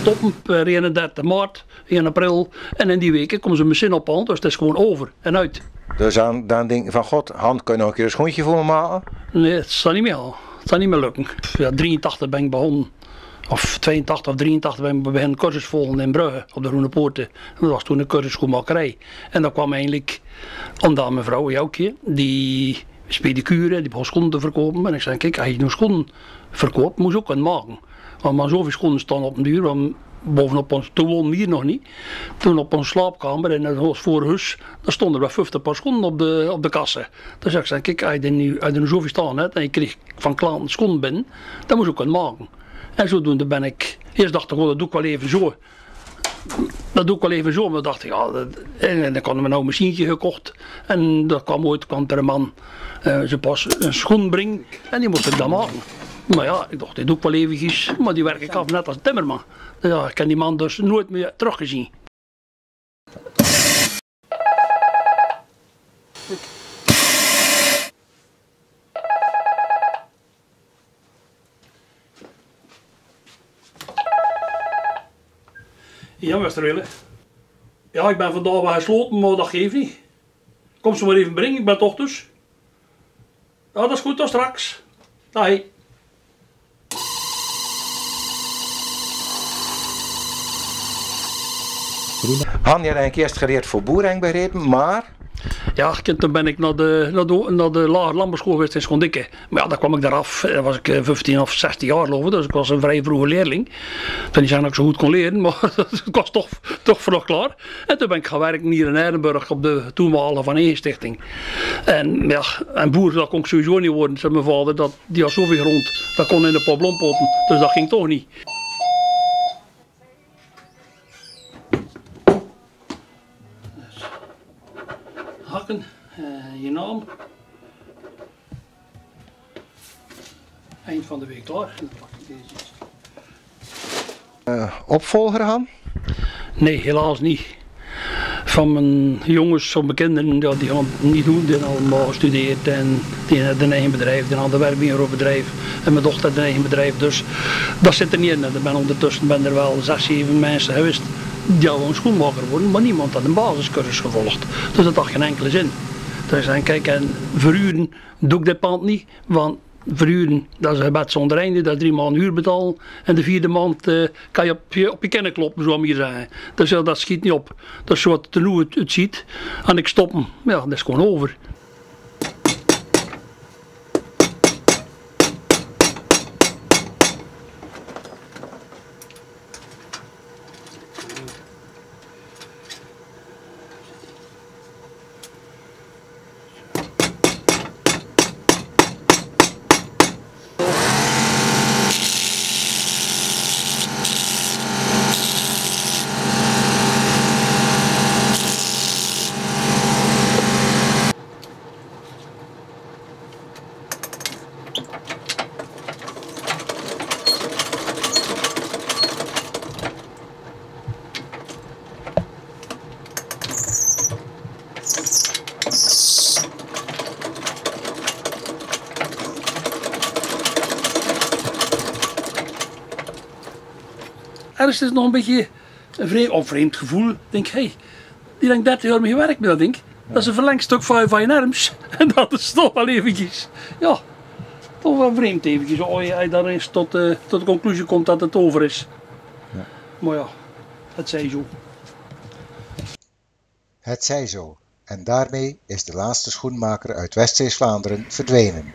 stoppen per 31 maart, 1 april. En in die weken komen ze mijn zin op hand, dus het is gewoon over en uit. Dus dan denk je van God, Hand, kun je nog een keer een schoentje voor me maken? Nee, het zal niet meer, het zal niet meer lukken. Ja, 83 ben ik begonnen. Of 82 of 83 ben ik begonnen cursus volgen in Brugge op de Groene Poorten. Dat was toen een cursus schoenmakerij. En dat kwam eigenlijk omdat mijn vrouw, Joukje, die spedicure, die begon schoenen te verkopen. En ik zei, kijk, als je nou schoenen verkoopt, moet je ook wat maken. Want maar zoveel schoenen staan op een duur, want bovenop ons, toen woonden we hier nog niet. Toen op onze slaapkamer in het voorhuis, daar stonden er wel 50 paar schoenen op de kassen. Dus ik zei, kijk, als je er nu zoveel staan hebt en je kreeg van klanten schoenen binnen, dan moet je ook wat maken. En zodoende ben ik, eerst dacht ik, oh, dat doe ik wel even zo. Dat doe ik wel even zo, maar dacht ik, ja, en dan hadden we nou een machientje gekocht. En dat kwam er een man, ze pas een schoen brengen en die moest ik dan maken. Maar ja, ik dacht, dit doe ik wel eventjes, maar die werk ik af net als timmerman. Ja, ik heb die man dus nooit meer teruggezien. Ja, Westerwille. Ja, ik ben vandaag wel gesloten, maar dat geeft niet. Kom ze maar even brengen, ik ben toch dus. Ja, dat is goed, tot straks. Dag. Han, je hebt eerst geleerd voor boereng begrepen, maar... Ja, toen ben ik naar de lagere landbouwschool geweest in Schondikke. Maar ja, daar kwam ik daar af. Dan was ik 15 of 16 jaar geloof ik, dus ik was een vrij vroege leerling. Ik wil niet zeggen dat ik zo goed kon leren, maar ik was toch vroeg klaar. En toen ben ik gaan werken hier in Eidenburg op de toenmalige Van Eegen Stichting. En ja, en boer, dat kon ik sowieso niet worden, zei mijn vader. Die had zoveel grond, dat kon in de Poblompoten, dus dat ging toch niet. Hakken, je naam. Eind van de week klaar. Dan pak ik deze. Opvolger, Han? Nee, helaas niet. Van mijn jongens, van mijn kinderen, ja, die gaan het niet doen. Die hebben allemaal gestudeerd en die hebben een eigen bedrijf. Die hadden een werkbureaubedrijf en mijn dochter had een eigen bedrijf. Dus dat zit er niet in. Ondertussen ben er wel 6, 7 mensen geweest die gewoon schoenmaker worden, maar niemand had een basiscursus gevolgd. Dus dat had geen enkele zin. Dus en kijk, en verhuren doe ik dit pand niet, want verhuren, dat is een bed zonder einde, dat is 3 maanden huur betalen en de 4e maand kan je op je kennen kloppen, zo maar zeggen. Dus ja, dat schiet niet op. Dat is wat het nu het ziet. En ik stop hem, ja, dat is gewoon over. Ergens is het nog een beetje een vreemd gevoel. Ik denk, hé, die denk 30 jaar mee gewerkt met dat ding. Dat is een verlengstuk van je arms. En dat is toch wel eventjes, ja, toch wel vreemd eventjes. Als je daar eens tot de conclusie komt dat het over is. Ja. Maar ja, het zij zo. Het zij zo. En daarmee is de laatste schoenmaker uit West-Vlaanderen verdwenen.